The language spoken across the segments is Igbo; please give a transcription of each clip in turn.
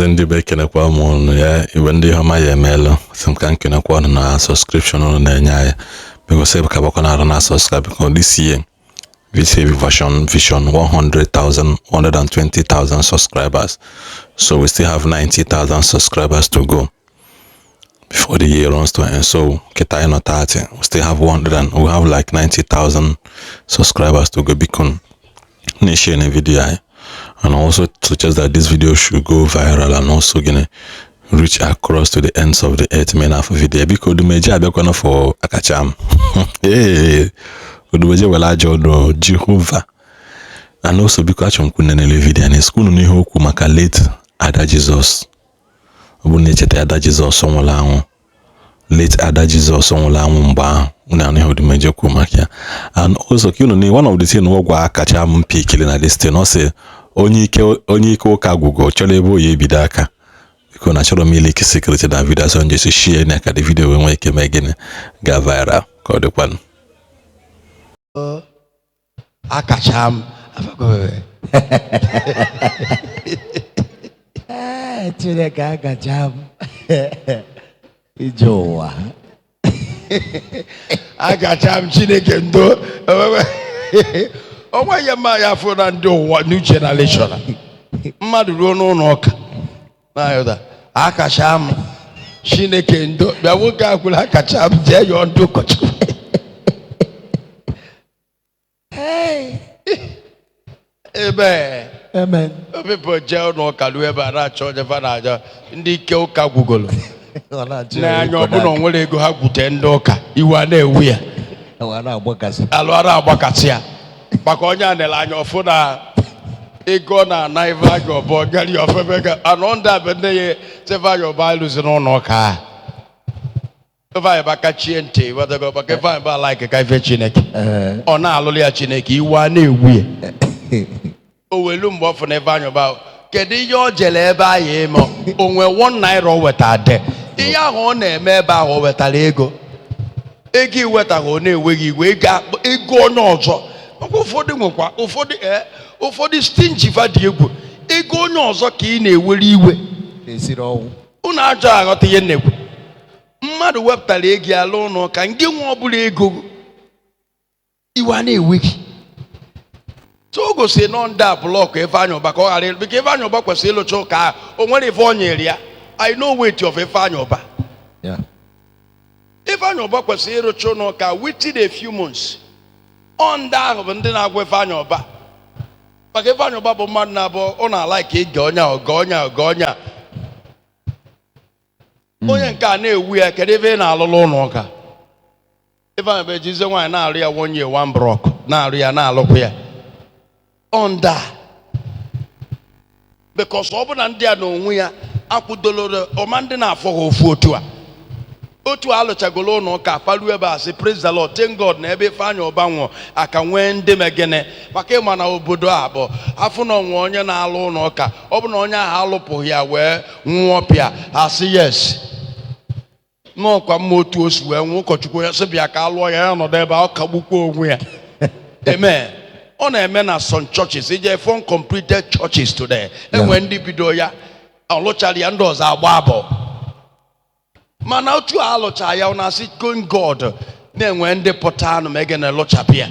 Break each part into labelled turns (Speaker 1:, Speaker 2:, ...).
Speaker 1: Send you back in a quam, yeah, even the Hamaya Melo, some can a quarter subscription on the Nyaya, because Save Cabocana subscribe because this year we save vision 100,000, 120,000 subscribers. So we still have 90,000 subscribers to go before the year runs to end. So Ketai not 30. We still have we have like 90,000 subscribers to go become nation in video. And also suggest that this video should go viral and also gonna reach across to the ends of the earth. Men have video because Odumeje Indaboski for Akachaam. Hey, Odumeje welajo no Jehovah. And also because I'm kunenele video and school ni hoku maka late Ada Jesus. Obune chete Ada Jesus onwala anwụ. Late Ada Jesus onwala anwụ mgba una ni Odumeje ku maka. And also ni one of the thing wo gwa Akachaam pikile na this thing no say onye ike ụka gwụgo chọrọ ebe oyi ebido aka biko na chọrọ m ilike secret na video so nje share na ka the video we nwee ike mee gịnị ga viral ka ọ dịkwanụ
Speaker 2: Akachaam Chineke Akachaam ijowa Akachaam Chineke ndo onwe ya ma ya fo na ndị ụwa new generation mmadụ ruo n'ụlọ ụka na yoda Akachaam Chineke ndo bịa nwoke akwụla Akachaam jee yọọ ndị ụkọchukwu amen people jee ụlọ ụka ruo ebe a na-achọ onye fa na-aja ndị ike ụka gwugolo n'anya ọbụna o nwere ego ha gwute ndị ụka iwe a na-ewu ya alụ ara agbakasị ya maka onye a nele anya ọfụ na ego na ive anya ọbọ gari ofebega anọ ndị abende ya teve anya ọba ịlụzi n'ụlọ ụka eve anya baka chie ntị wadago maka eve anya ba like ka ife Chineke ọ na-alụlụ ya Chineke iwe a na-ewu ya o welu mgbe ọfụ na eve anya ọba kedu ihe ọ jele ebe ahụ eme onwe 1 naira o weta de ihe ahụ ọ na-eme ebe ahụ o wetara ego iwetaghị ọ na-enweghị iwe ego onye ọzọ ụfọdụ nwekwa ụfọdụ stingy dị egwu ego onye ọzọ ka ị na-ewere iwe unu ajọ aghọta ihe nnekwu mmadụ wepụtara ego ya ala ụlọ ka ngị nwa ọbụla ego iwe a na-enweghị so o gosiri nọ ndị a blọkụ Ifeanyi Ubah ka ọ ghara elu bika Ifeanyi Ubah kwesịrị ịlụcha ụka ahụ o nwere ife ọ nyere ya I know weight of Ifeanyi Ubah. Ifeanyi Ubah kwesịrị ịrụcha n'ụka within a few months on ahụ bụ ndị na-agwa Ifeanyi Ubah maka Ifeanyi Ubah bụ mmadụ na-abụ ọ na-ala ka ige onye onye nke a na-ewu ya kedu ebe ị na-alụlụ ụlọ ụka Ifeanyi Ubah ejize nwaanyị na-arụ ya 1 year 1 block na-arụ ya na-alụkwa ya onda because ọ bụ na ndị a n'onwe ya akwụdoloro ọma ndị na-afọ ha ofu otu alụchagolo ụlọ ụka palu ebe a sị praise the Lord thank God na ebe Ifeanyi Ubah nwụọ aka nwee ndị megene maka ịma na obodo a bụ afọ na onwe onye na-alụ ụlọ ụka ọ bụ na onye ahụ alụpụghị ya wee nwụọ pịa asị yes n'ọkwa mma otu o si wee nwụ ụkọchukwu ya sị bịa ka alụọ ya nọdụ ebe ọ kagbukwa onwe ya amen ọ na-eme na some churches ije fọn completed churches today enwe ndị bido ya alụchara ya ndị ọzọ agba abọ mana otu alụcha ya ọ na-asị going God na-enwe ndị pụta anụ ma ege na-elụchapụ ya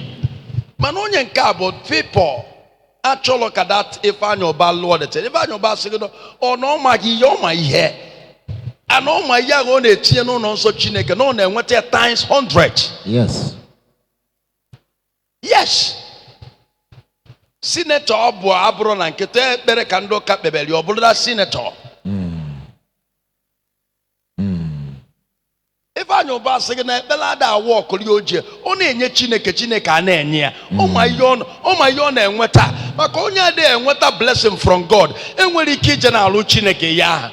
Speaker 2: mana onye nke a bụ people achọrọ ka that Ifeanyi Ubah lụọ dete Ifeanyi Ubah sị gị ọ na ọma gị ihe ọma ihe ana ọma ihe ahụ ọ na-etinye n'ụlọ nsọ Chineke na ọ na-enweta times 100 yes sinetọ ọ bụ abụrụ na nkịta ekpere ka ndị ụka kpebere ọ bụrụ na sinetọ Ifeanyi Ubah sị gị na ekpere ada awụ ọkụrụ ojii ọ na-enye Chineke a na-enye ya ọma ihe ọ na-enweta maka onye adịghị enweta blessing from God enwere ike ije na-alụ Chineke ya aha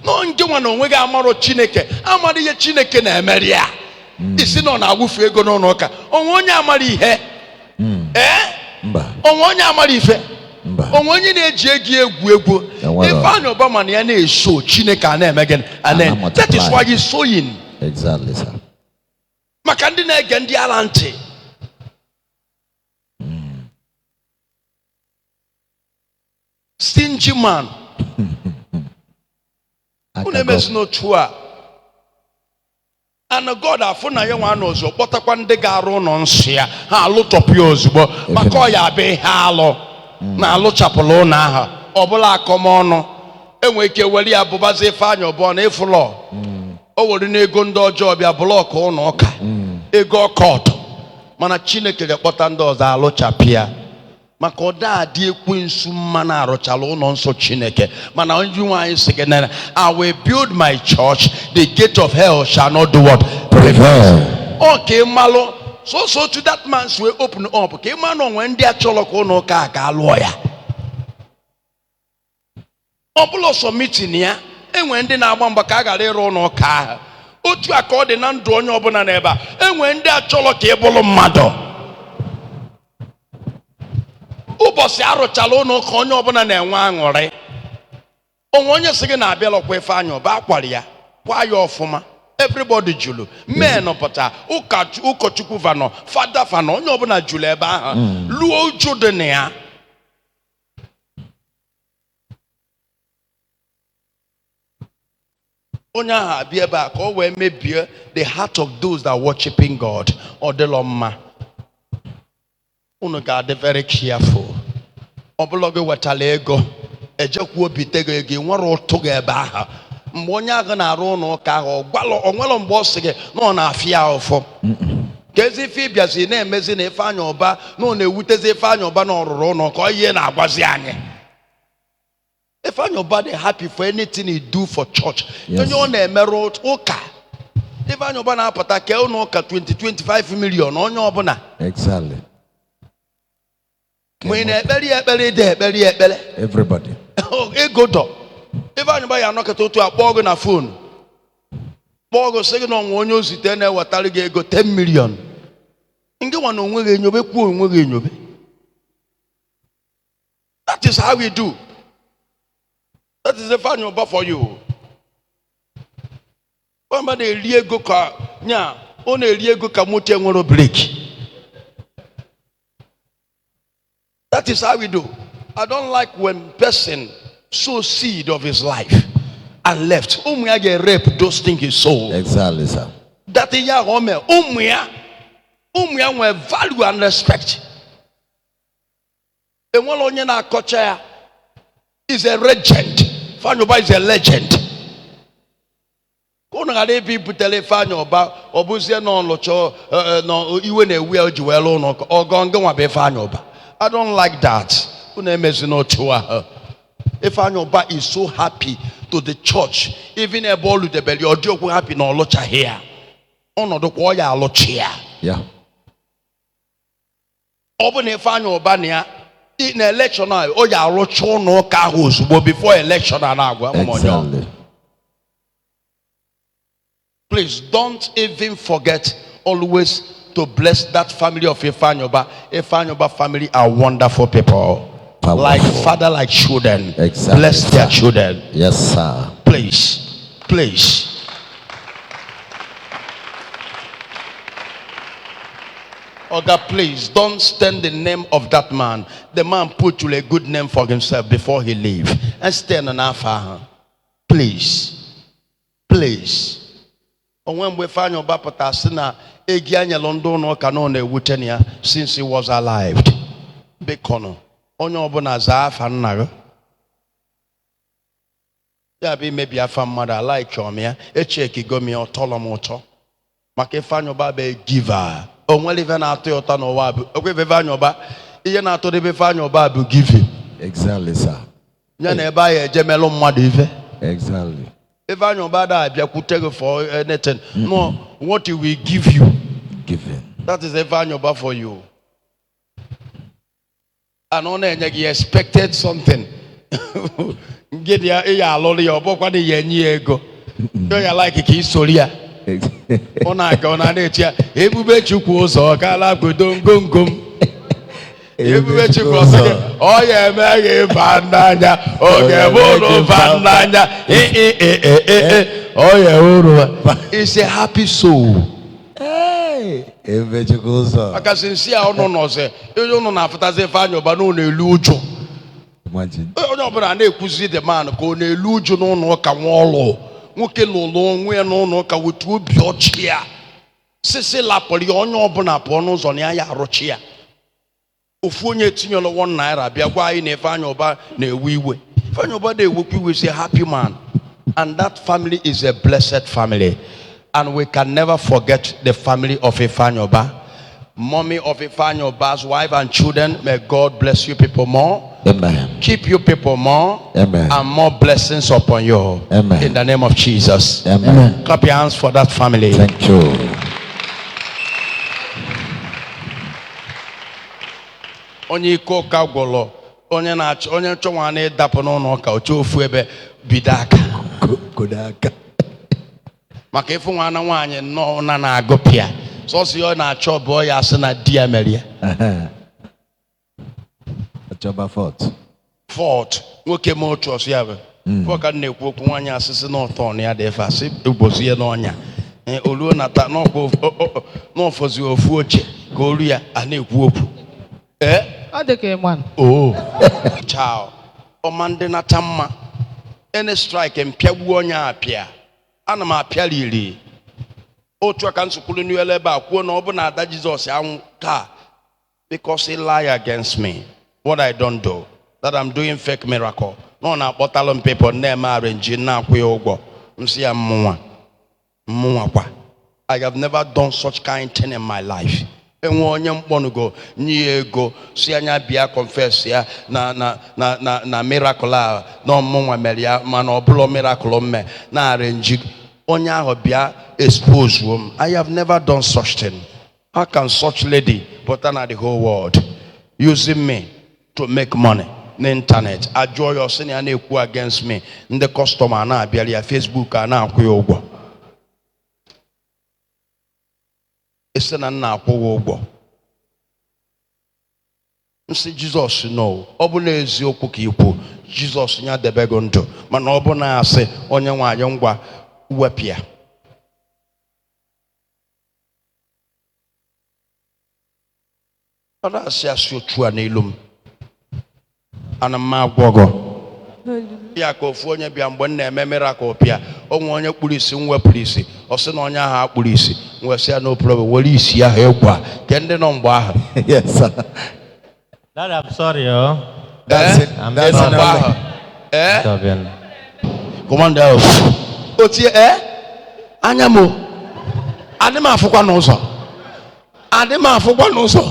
Speaker 2: nọ nke nwa na onwe gị amarọ Chineke amara ihe Chineke na-emere ya isi na ọ na-awụfu ego n'ụlọ ụka onwe onye amara ihe onwe onye amara ife onwe onye na-eji egwu Ifeanyi Ubah mana ya na-eso Chineke a na-eme gị that is why he's sowing.
Speaker 3: Exactly, sir.
Speaker 2: Maka ndị na-ege ndị ala ntị stingy man no chua. And God afuna ye wan ozo kpotakwa ndị ga-arụ ụlọ nsị ya ha alụtọpụ ozugbo maka ọ ya be ha alụ na alụchapụlụ ụlọ ahụ ọbụla akọmọnụ enwe ike weli ya bụbazi ife anya ọbụọ na ịfụlọ o were n'ego ndị ọjọọ bịa blọkụ ụlọ ụka ego ọkọt mana Chineke ga-akpọta ndị ọzọ alụchapịa maka ọ da-adị ekwensu mma na arụchala ụlọ nsọ Chineke mana onye nwanyị sị gị na I will build my church, the gate of hell shall not do what? Prevail. Okay, malo. So to that man's way open up. Okay, man, when they are cholo no ka lawyer. Opulo submitting ya. And when they na wamba kagale no ka. Otu akode nan do onye obuna neba. And when they are cholo kebolo mado. Ubosi arụchala no ka onye ọbụla na-enwe aṅụrị onye sị gị na-abịa lọkwa ife anya ọba akwara ya kwa ya ọfụma everybody julu men pụta ụkọchukwu vanọ fada vanọ onye ọbụla julu ebe ahụ luo uju dị na ya onye ahụ abịa ebe a ka o wee mebie the heart of those that are worshiping God ọ dịlọ mma. Unu ga-adị very careful. Ọbụla gị wetala ego ejekwa obi tego ego nwere ụtụ gị ebe ahụ mgbe onye ahụ na-arụ ụlọ ụka ahụ onwere mgbe ọ sị gị na ọ na-afịa ụfụ ka ezi ife ịbịazi na-emezi na ife anya ụba na ọ na-ewutezi ife anya ụba na ọrụrụ ụlọ ka ihe na-agwazi anyị ife anya ụba dị happy for anything you do for church onye ọ na-emerụ ụka ife anya ụba na-apụta ka ụlọ ụka 20-25 million onye ọbụla.
Speaker 3: Exactly.
Speaker 2: When everybody. Ego do. If I buy a knock to a bog na phone. Bogo second on one use it then what go 10 million. Ingo one on in your be. That is how we do. That is the final offer for you. Somebody Liego car, nya, only Liego Kamuti and break. That is how we do. I don't like when person sows seed of his life and left. Umya get rape those things he sold. Exactly, sir. That is ya home. Umya will value and respect. The one on your kocha is a legend. Fanyoba is a legend. Kuna gade people tell Fanyoba obusia no locho no iwe ne we ojuelo no ogonga wa be Fanyoba. I don't like that. If Anyoba is so happy to the church, even a ball with the belly or joke happy no locha here. Oh no, the warrior loch here. Yeah. Open if Anyoba near in election now, oh ya rocho no carros but before election and exactly. Please don't even forget always to bless that family of Ifanyoba. Ifanyoba family are wonderful people. Powerful. Like father, like children. Exactly. Bless their children. Yes, sir. Please. Oga, please don't stand the name of that man. The man put you a good name for himself before he leave. And stand on our fire. Please. When we find your Bapatasina, Egianya Londono Canone Wutenia since he was alive. Bekono. Onyo Bonazaf and Nago. There be maybe a fan mother like Chomia, a checky go me or Tolomoto. Makefanyo Babe giver. Only even after your ton of Wabu. Okay, Vivanoba. Ian after the Vifanyo Babu give you. Exactly, sir. Yana buy a Gemelo Madive. Exactly. If I know bad, I could take it for anything. No, what he will give you. Giving. That is if I know bad for you. And on you expected something. Get ya lolly or book what a year ago. Do you like a key solia? On I go on a nature. Every bet you close or Kala don't go. Every bet you close. Oh, yeah, Maggie Vandanya. Oh, yeah, Bono Vandanya. Oh, yeah, it's a happy soul. Hey, every bet you close. I can see how no say. You don't know after they find your banana lujo. Imagine. Oh, no, but I know the man go ne lujo no can wallow. nwoke lụrụ onwe n'ụlọ ka wetu obi ọchị ya sisi lapụrụ ya onye ọbụla pụọ n'ụzọ na ya arụchi ya. Ofu onye tinyere 1 naira bịa gwa anyị na Ifeanyi Uba na-ewe iwe. Ifeanyi Uba na-ewekwa iwe, is a happy man, and that family is a blessed family, and we can never forget the family of Ifeanyi Uba. Mommy of Ifeanyi Uba's wife and children, may God bless you people more.
Speaker 3: Amen.
Speaker 2: Keep you people more.
Speaker 3: Amen.
Speaker 2: And more blessings upon you.
Speaker 3: Amen.
Speaker 2: In the name of Jesus.
Speaker 3: Amen.
Speaker 2: Clap your hands for that family.
Speaker 3: Thank you.
Speaker 2: Onye iko ka gwọrọ, onye na-achọ, onye chọnwa na-edapụ n'ụlọ ụka oche ofu ebe bido aka. Maka ifu nwa na nwaanyị nọ na-agụ pịa. Sọsọ ya na-achọ bụ ya asị na di ya mere ya. Fort nwoke ma otu ọsọ ya bụ. Fọka na-ekwu okwu nwaanyị asịsị n'ọtọ na ya dị efe asị egbozi ya n'ọnya. Oluo nata n'ọfọzi ofu oche ka olu ya a na-ekwu okwu. Oh, child. Omande na tamma. Any strike mpịagbu onye apịa. Ana m apịa liri. Otu aka nsukulu nu ele ba kwuo na ọ bụ na ada Jesus anwụ taa because he lie against me. What I don't do, that I'm doing fake miracle. No na akpọtalụ people na-eme arrange na akwụ ya ụgwọ. Nsi ya mmụnwa kwa. I have never done such kind thing in my life. Enwe onye mkpọnugo nye ego si anya bịa confess ya na miracle a na mmụnwa mere ya mana ọ bụla miracle mme na arrange onye ahụ bịa expose them. I have never done such thing. How can such lady put on the whole world using me to make money on the internet? I joy your sin and equal against me. The customer na abịa ya Facebook a na akwụ ya ụgwọ. Ese na nna akwụ ụgwọ. Nsi Jesus no. Ọ bụ na eziokwu ka ikwu. Jesus nya debego ndụ. Mana ọ bụ na asị onye nwaanyị ngwa wepịa. Ọ na-asị asị otu a n'elu m. Ana m agwọgọ. Ya ka ofu onye bịa mgbe m na-eme miracle pịa. Onwe onye kpuru isi m wepụrụ isi. Ọ sị na onye ahụ akpụrụ isi. M wee sị ya no problem. Were isi ahụ egwu a. Ke ndị nọ mgbe ahụ.
Speaker 3: Yes, sir.
Speaker 4: Dad, I'm sorry, oh.
Speaker 3: That's it. That's
Speaker 4: it.
Speaker 2: Commander of Otie anya mo adị m afụkwa n'ụzọ. Adị m afụkwa n'ụzọ.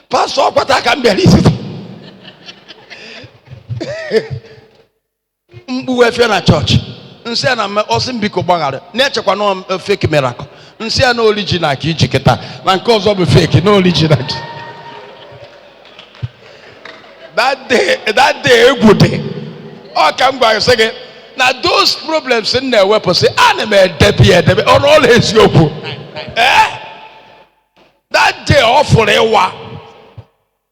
Speaker 2: Pastor kwata ka m bịara isi. Mgbu efe na church. Nsị na osi mbiko gbaghara. Na-echekwa na fake miracle. Nsị na original ka iji kịta. Na nke ọzọ bụ fake na original. That day egwu dị. Ọ ka m gwara sị gị na those problems in the weapon say ana m edebe on all eziokwu. That day ọ fụrụ ịwa.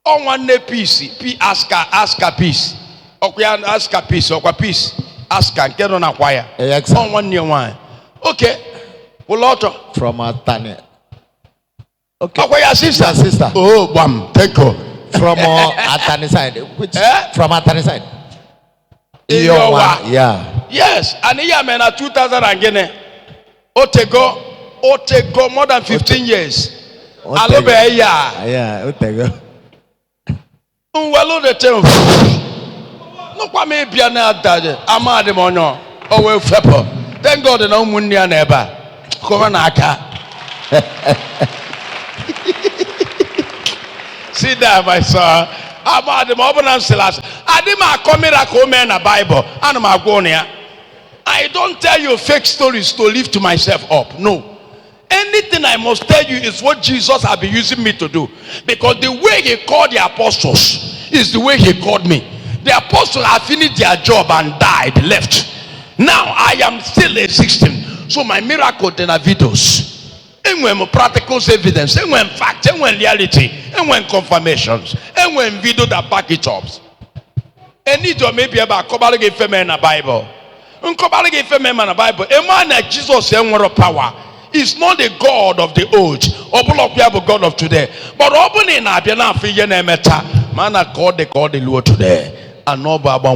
Speaker 2: Ọ nwanne peace aska peace. Ọkwa ya aska peace ọkwa peace aska nke nọ na kwaya. Ọ nwanne nwanyị. Okay. Ụlọ
Speaker 3: from Atani.
Speaker 2: Okay. Ọkwa ya sister. Oh, bam. Thank you.
Speaker 3: From Atani side. Which from Atani side?
Speaker 2: Iyowa.
Speaker 3: Yeah.
Speaker 2: Yes, and here man 2000 and gene. Otego more than 15 years. Alobe ya.
Speaker 3: Yeah, Otego.
Speaker 2: Well, the term. No, kwa me bia na dade. Ama de monyo. O we fepo. Thank God na umunni ya na eba. Ko na aka. See that, my son. About the Mobile Silas. I did my miracle man a Bible. And my gonia. I don't tell you fake stories to lift myself up. No. Anything I must tell you is what Jesus has been using me to do. Because the way he called the apostles is the way he called me. The apostles have finished their job and died, left. Now I am still existing. So my miracle then are videos. And when practical evidence, and when fact, and when reality, and when confirmations, and when video that back it up. And need to maybe about covering a female in the Bible. Uncovering a female in the Bible. A man like Jesus and what power is not the God of the old, or the God of today. But opening up your meta, man, I call the Lord today. And no Baba.